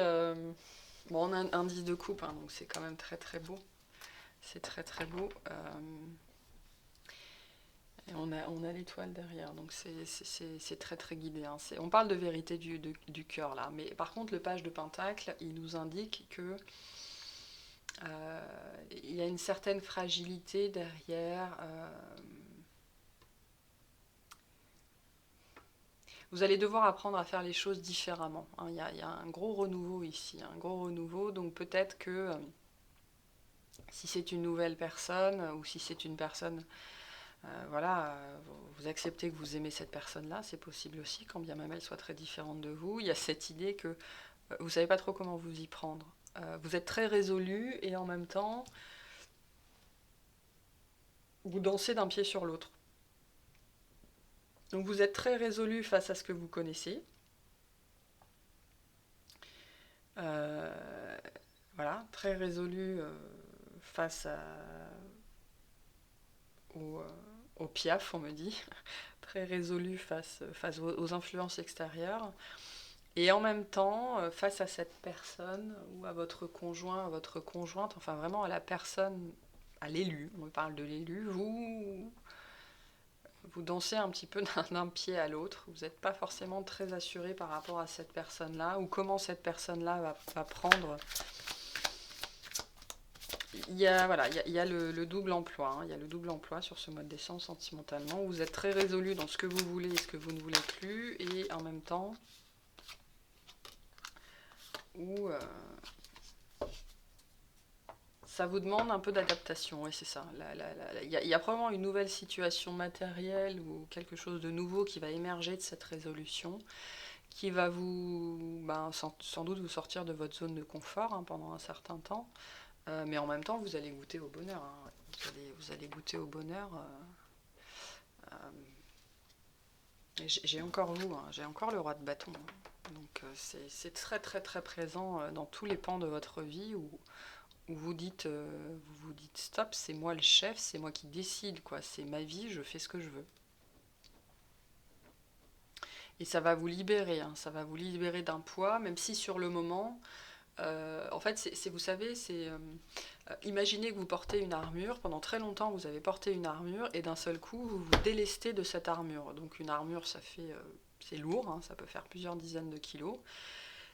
bon, on a un indice de coupe, hein, donc c'est quand même très très beau. C'est très très beau. Et on a l'étoile derrière, donc c'est très très guidé, hein. On parle de vérité du cœur là, mais par contre le page de Pentacle, il nous indique que il y a une certaine fragilité derrière. Vous allez devoir apprendre à faire les choses différemment, hein. Il y a un gros renouveau ici, un gros renouveau, donc peut-être que si c'est une nouvelle personne ou si c'est une personne, voilà, vous acceptez que vous aimez cette personne-là, c'est possible aussi, quand bien même elle soit très différente de vous. Il y a cette idée que vous ne savez pas trop comment vous y prendre. Vous êtes très résolu et en même temps, vous dansez d'un pied sur l'autre. Donc vous êtes très résolu face à ce que vous connaissez. Euh, voilà, très résolu face au, au piaf, on me dit. Très résolu face aux influences extérieures. Et en même temps, face à cette personne ou à votre conjoint, à votre conjointe, enfin vraiment à la personne, à l'élu, on parle de l'élu, vous dansez un petit peu d'un pied à l'autre. Vous n'êtes pas forcément très assuré par rapport à cette personne-là ou comment cette personne-là va prendre. Il y a le double emploi, hein. Il y a le double emploi sur ce mois de décembre sentimentalement. Vous êtes très résolu dans ce que vous voulez et ce que vous ne voulez plus, et en même temps, où ça vous demande un peu d'adaptation, ouais, c'est ça. Il y a probablement une nouvelle situation matérielle ou quelque chose de nouveau qui va émerger de cette résolution, qui va sans doute vous sortir de votre zone de confort, hein, pendant un certain temps. Mais en même temps, vous allez goûter au bonheur, hein. Vous allez goûter au bonheur. J'ai encore vous, hein, j'ai encore le roi de bâton, hein. Donc c'est très très très présent dans tous les pans de votre vie où vous dites stop, c'est moi le chef, c'est moi qui décide, quoi. C'est ma vie, je fais ce que je veux. Et ça va vous libérer, hein, ça va vous libérer d'un poids, même si sur le moment, en fait, vous savez, imaginez que vous portez une armure, pendant très longtemps vous avez porté une armure, et d'un seul coup vous vous délestez de cette armure. Donc une armure, c'est lourd, hein, ça peut faire plusieurs dizaines de kilos.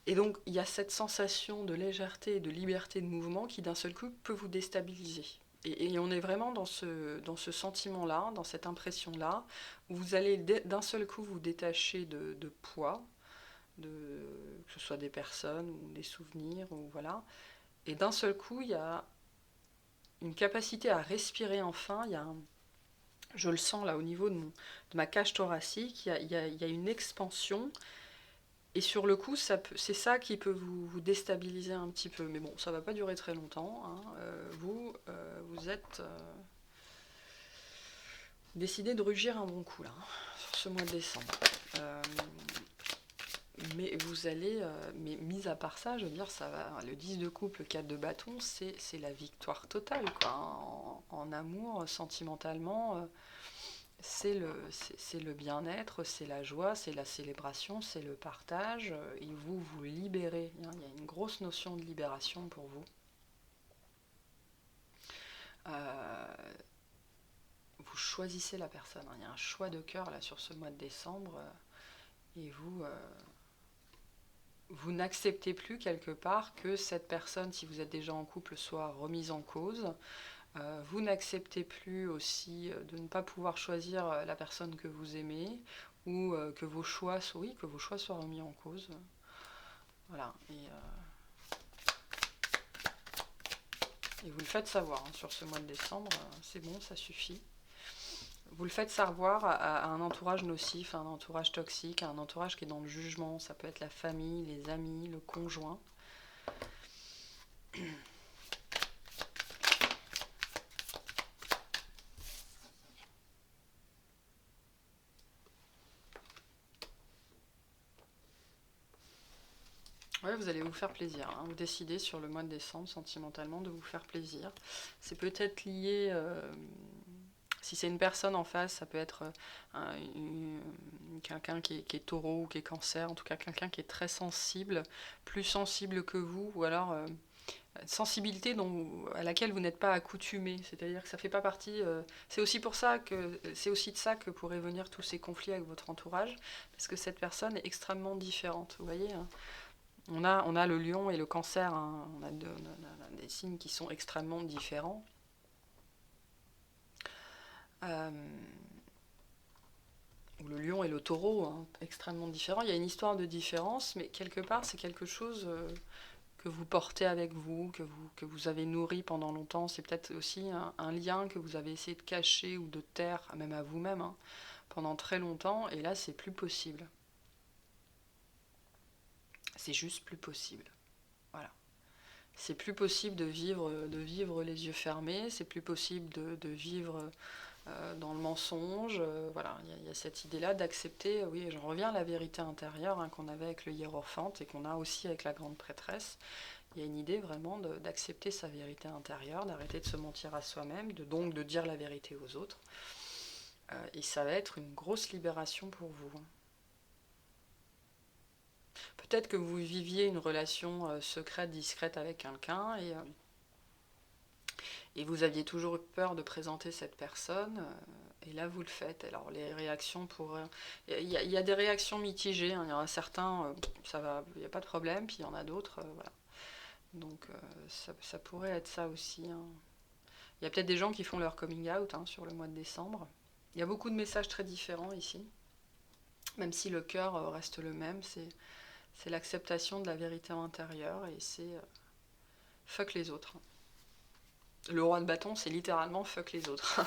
Et donc il y a cette sensation de légèreté et de liberté de mouvement qui d'un seul coup peut vous déstabiliser. Et on est vraiment dans ce sentiment-là, dans cette impression-là, où vous allez d'un seul coup vous détacher de poids, que ce soit des personnes ou des souvenirs, ou voilà. Et d'un seul coup, il y a une capacité à respirer enfin. Je le sens là au niveau de ma cage thoracique, il y a une expansion. Et sur le coup, c'est ça qui peut vous déstabiliser un petit peu. Mais bon, ça va pas durer très longtemps, hein. Vous êtes décidé de rugir un bon coup là, hein, sur ce mois de décembre. Euh, mais vous allez, mais mis à part ça, je veux dire, ça va. Le 10 de coupe, le 4 de bâton, c'est la victoire totale, quoi. En amour, sentimentalement, c'est le bien-être, c'est la joie, c'est la célébration, c'est le partage, et vous vous libérez, hein. Il y a une grosse notion de libération pour vous. Euh, vous choisissez la personne, hein. Il y a un choix de cœur là sur ce mois de décembre, et vous n'acceptez plus quelque part que cette personne, si vous êtes déjà en couple, soit remise en cause. Vous n'acceptez plus aussi de ne pas pouvoir choisir la personne que vous aimez, ou que vos choix soient remis en cause. Voilà. Et vous le faites savoir, hein, sur ce mois de décembre, c'est bon, ça suffit. Vous le faites savoir à un entourage nocif, à un entourage toxique, à un entourage qui est dans le jugement. Ça peut être la famille, les amis, le conjoint. Ouais, vous allez vous faire plaisir, hein. Vous décidez sur le mois de décembre, sentimentalement, de vous faire plaisir. C'est peut-être lié, si c'est une personne en face, ça peut être quelqu'un qui est taureau ou qui est cancer, en tout cas quelqu'un qui est très sensible, plus sensible que vous, ou alors sensibilité à laquelle vous n'êtes pas accoutumé. C'est-à-dire que ça fait pas partie. C'est aussi pour ça que c'est aussi de ça que pourraient venir tous ces conflits avec votre entourage, parce que cette personne est extrêmement différente. Vous voyez, hein. On a le lion et le cancer, hein. On a des signes qui sont extrêmement différents. Ou le lion et le taureau, hein, extrêmement différents. Il y a une histoire de différence, mais quelque part, c'est quelque chose que vous portez avec vous, que vous avez nourri pendant longtemps. C'est peut-être aussi un lien que vous avez essayé de cacher ou de taire, même à vous-même, hein, pendant très longtemps, et là, c'est plus possible. C'est juste plus possible. Voilà. C'est plus possible de vivre les yeux fermés, c'est plus possible de vivre dans le mensonge. Voilà, il y a cette idée-là d'accepter, oui, j'en reviens à la vérité intérieure, hein, qu'on avait avec le hiérophante et qu'on a aussi avec la grande prêtresse. Il y a une idée vraiment d'accepter sa vérité intérieure, d'arrêter de se mentir à soi-même, donc de dire la vérité aux autres. Et ça va être une grosse libération pour vous. Peut-être que vous viviez une relation secrète, discrète avec quelqu'un et vous aviez toujours eu peur de présenter cette personne, et là vous le faites. Alors les réactions il y a des réactions mitigées, hein. Il y en a certains, ça va, il n'y a pas de problème, puis il y en a d'autres, voilà. Donc ça pourrait être ça aussi, hein. Il y a peut-être des gens qui font leur coming out, hein, sur le mois de décembre. Il y a beaucoup de messages très différents ici, même si le cœur reste le même, c'est l'acceptation de la vérité intérieure, et c'est fuck les autres. Le roi de bâton, c'est littéralement fuck les autres.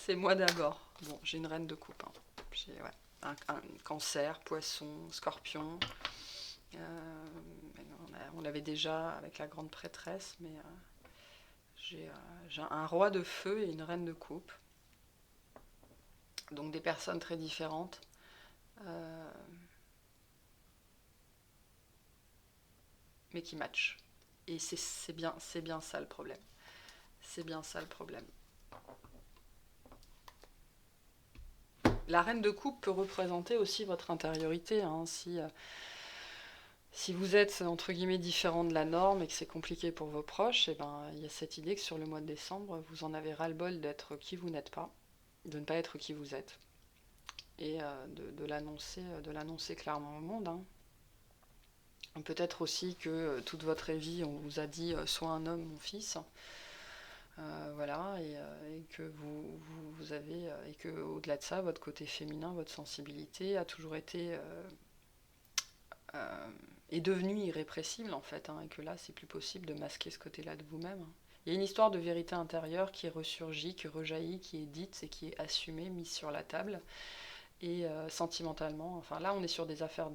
C'est moi d'abord. Bon, j'ai une reine de coupe, hein. J'ai un cancer, poisson, scorpion. On l'avait déjà avec la grande prêtresse, mais j'ai un roi de feu et une reine de coupe. Donc des personnes très différentes. Mais qui matchent. Et c'est bien ça le problème. C'est bien ça le problème. La reine de coupe peut représenter aussi votre intériorité, hein. Si vous êtes, entre guillemets, différent de la norme et que c'est compliqué pour vos proches, et ben, il y a cette idée que sur le mois de décembre, vous en avez ras-le-bol d'être qui vous n'êtes pas, de ne pas être qui vous êtes, et de l'annoncer clairement au monde, hein. Peut-être aussi que toute votre vie, on vous a dit sois un homme, mon fils. Voilà, et que vous avez, et que au-delà de ça, votre côté féminin, votre sensibilité a toujours été est devenu irrépressible en fait, hein, et que là, c'est plus possible de masquer ce côté-là de vous-même, hein. Il y a une histoire de vérité intérieure qui ressurgit, qui rejaillit, qui est dite et qui est assumée, mise sur la table, et sentimentalement, enfin là, on est sur des affaires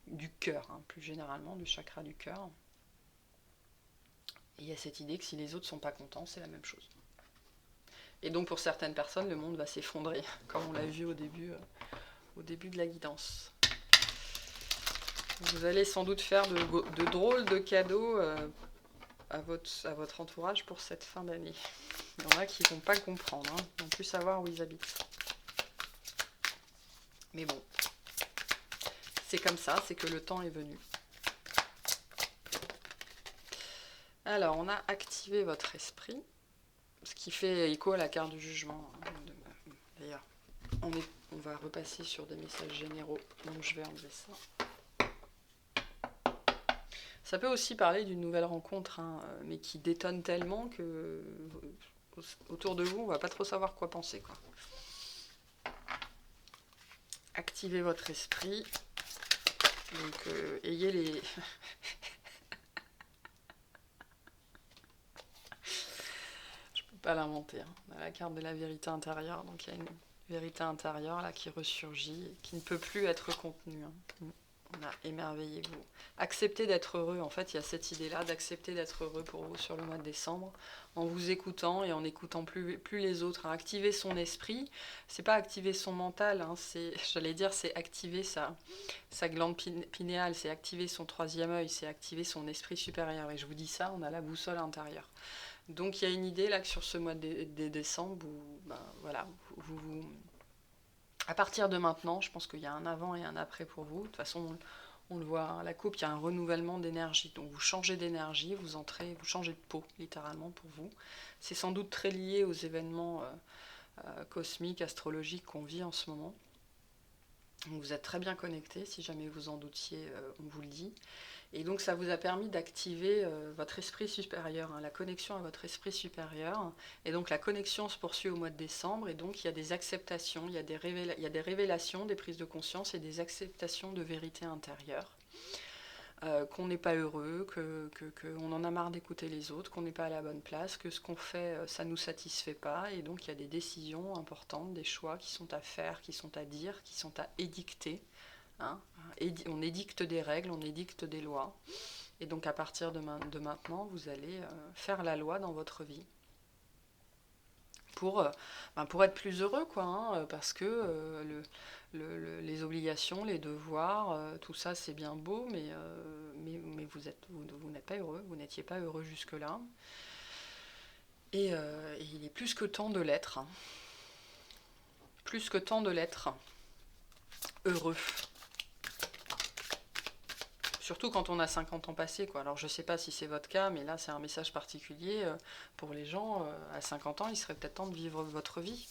du cœur, hein, plus généralement, du chakra du cœur. Et il y a cette idée que si les autres sont pas contents, c'est la même chose. Et donc pour certaines personnes, le monde va s'effondrer, comme on l'a vu au début de la guidance. Vous allez sans doute faire de drôles de cadeaux à votre entourage pour cette fin d'année. Il y en a qui ne vont pas comprendre, hein, non plus savoir où ils habitent. Mais bon, c'est comme ça, c'est que le temps est venu. Alors, on a activé votre esprit, ce qui fait écho à la carte du jugement. D'ailleurs, on va repasser sur des messages généraux, donc je vais enlever ça. Ça peut aussi parler d'une nouvelle rencontre, hein, mais qui détonne tellement que autour de vous, on va pas trop savoir quoi penser, quoi. Activez votre esprit Donc ayez les... Je peux pas l'inventer. Hein. On a la carte de la vérité intérieure, donc il y a une vérité intérieure là qui ressurgit, et qui ne peut plus être contenue. Hein. Voilà, émerveillez-vous. Acceptez d'être heureux. En fait, il y a cette idée-là d'accepter d'être heureux pour vous sur le mois de décembre, en vous écoutant et en n'écoutant plus les autres. Hein. Activer son esprit, c'est pas activer son mental, hein, j'allais dire, c'est activer sa glande pinéale, c'est activer son troisième œil, c'est activer son esprit supérieur. Et je vous dis ça, on a la boussole intérieure. Donc il y a une idée là que sur ce mois de décembre, où, ben, voilà, à partir de maintenant, je pense qu'il y a un avant et un après pour vous. De toute façon, on le voit, hein, la coupe, il y a un renouvellement d'énergie. Donc vous changez d'énergie, vous changez de peau, littéralement, pour vous. C'est sans doute très lié aux événements cosmiques, astrologiques qu'on vit en ce moment. Donc vous êtes très bien connecté, si jamais vous en doutiez, on vous le dit. Et donc ça vous a permis d'activer votre esprit supérieur, hein, la connexion à votre esprit supérieur. Et donc la connexion se poursuit au mois de décembre, et donc il y a des acceptations, il y a des révélations, des prises de conscience et des acceptations de vérité intérieure. Qu'on n'est pas heureux, qu'on en a marre d'écouter les autres, qu'on n'est pas à la bonne place, que ce qu'on fait, ça ne nous satisfait pas. Et donc il y a des décisions importantes, des choix qui sont à faire, qui sont à dire, qui sont à édicter. Hein. On édicte des règles, on édicte des lois. Et donc à partir de maintenant, vous allez faire la loi dans votre vie. Pour être plus heureux, quoi, hein, parce que les obligations, les devoirs, tout ça c'est bien beau, mais vous n'êtes pas heureux, vous n'étiez pas heureux jusque-là. Et il est plus que temps de l'être. Hein. Plus que temps de l'être. Heureux. Surtout quand on a 50 ans passés, quoi. Alors je sais pas si c'est votre cas, mais là c'est un message particulier. Pour les gens, à 50 ans, il serait peut-être temps de vivre votre vie.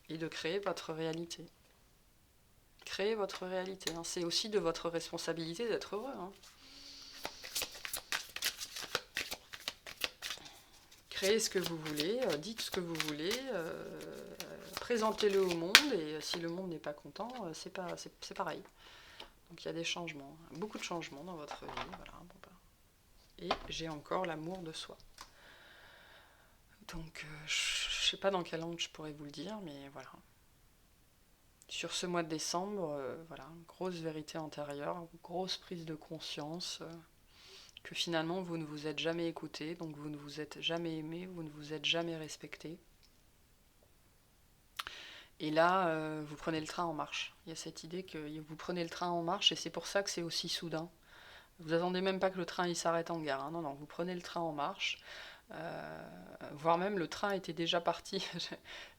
Et de créer votre réalité. Créer votre réalité. Hein. C'est aussi de votre responsabilité d'être heureux. Hein. Créez ce que vous voulez, dites ce que vous voulez, présentez-le au monde, et si le monde n'est pas content, c'est pareil. Donc il y a des changements, beaucoup de changements dans votre vie. Voilà. Bon, ben. Et j'ai encore l'amour de soi. Donc je ne sais pas dans quel angle je pourrais vous le dire, mais voilà. Sur ce mois de décembre, voilà, grosse vérité antérieure, grosse prise de conscience, que finalement vous ne vous êtes jamais écouté, donc vous ne vous êtes jamais aimé, vous ne vous êtes jamais respecté. Et là, vous prenez le train en marche. Il y a cette idée que vous prenez le train en marche, et c'est pour ça que c'est aussi soudain. Vous attendez même pas que le train il s'arrête en gare. Hein. Non, non, vous prenez le train en marche. Voire même le train était déjà parti.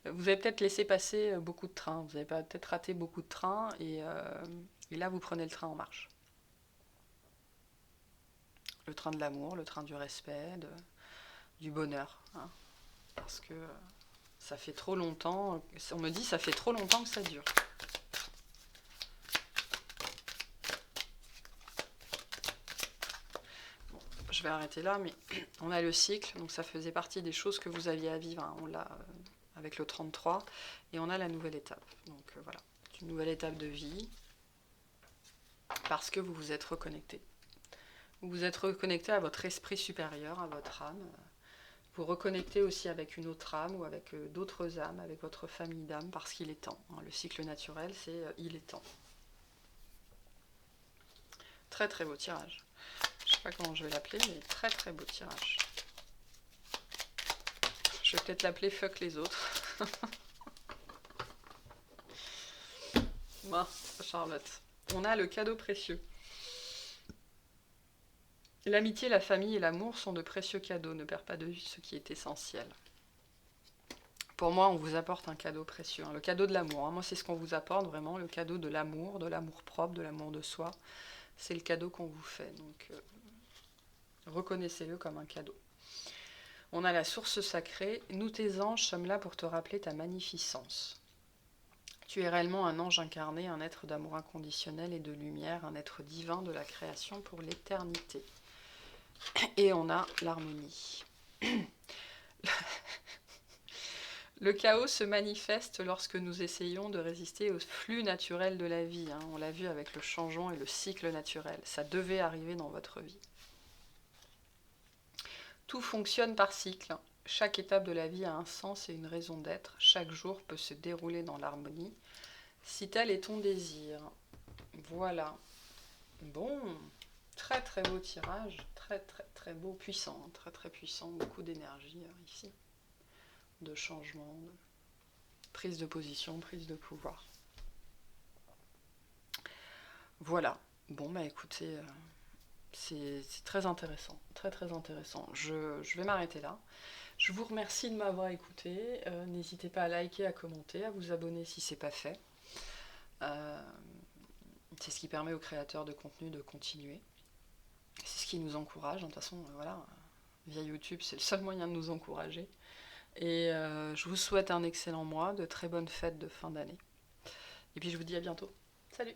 Vous avez peut-être laissé passer beaucoup de trains. Vous avez peut-être raté beaucoup de trains. Et là, vous prenez le train en marche. Le train de l'amour, le train du respect, du bonheur. Hein. Parce que ça fait trop longtemps. On me dit ça fait trop longtemps que ça dure. Je vais arrêter là, mais on a le cycle, donc ça faisait partie des choses que vous aviez à vivre. Hein. On l'a avec le 33, et on a la nouvelle étape. Donc voilà, une nouvelle étape de vie, parce que vous vous êtes reconnecté. Vous vous êtes reconnecté à votre esprit supérieur, à votre âme. Vous reconnectez aussi avec une autre âme, ou avec d'autres âmes, avec votre famille d'âmes, parce qu'il est temps. Hein. Le cycle naturel, c'est il est temps. Très très beau tirage. Je ne sais pas comment je vais l'appeler, mais très très beau tirage. Je vais peut-être l'appeler Fuck les autres. Bon, Charlotte. On a le cadeau précieux. L'amitié, la famille et l'amour sont de précieux cadeaux. Ne perds pas de vue ce qui est essentiel. Pour moi, on vous apporte un cadeau précieux. Hein, le cadeau de l'amour. Hein. Moi, c'est ce qu'on vous apporte vraiment. Le cadeau de l'amour propre, de l'amour de soi. C'est le cadeau qu'on vous fait. Donc, reconnaissez-le comme un cadeau. On a la source sacrée. Nous, tes anges, sommes là pour te rappeler ta magnificence. Tu es réellement un ange incarné, un être d'amour inconditionnel et de lumière, un être divin de la création pour l'éternité. Et on a l'harmonie. Le chaos se manifeste lorsque nous essayons de résister au flux naturel de la vie, hein. On l'a vu avec le changement et le cycle naturel. Ça devait arriver dans votre vie. Tout fonctionne par cycle. Chaque étape de la vie a un sens et une raison d'être. Chaque jour peut se dérouler dans l'harmonie, si tel est ton désir. Voilà. Bon, très très beau tirage, très très très beau, puissant, très très puissant, beaucoup d'énergie ici, de changement, de prise de position, prise de pouvoir. Voilà. Bon, bah écoutez, c'est très intéressant, très très intéressant. Je vais m'arrêter là. Je vous remercie de m'avoir écouté. N'hésitez pas à liker, à commenter, à vous abonner si ce n'est pas fait. C'est ce qui permet aux créateurs de contenu de continuer. C'est ce qui nous encourage. De toute façon, voilà, via YouTube, c'est le seul moyen de nous encourager. Et je vous souhaite un excellent mois, de très bonnes fêtes de fin d'année. Et puis je vous dis à bientôt. Salut!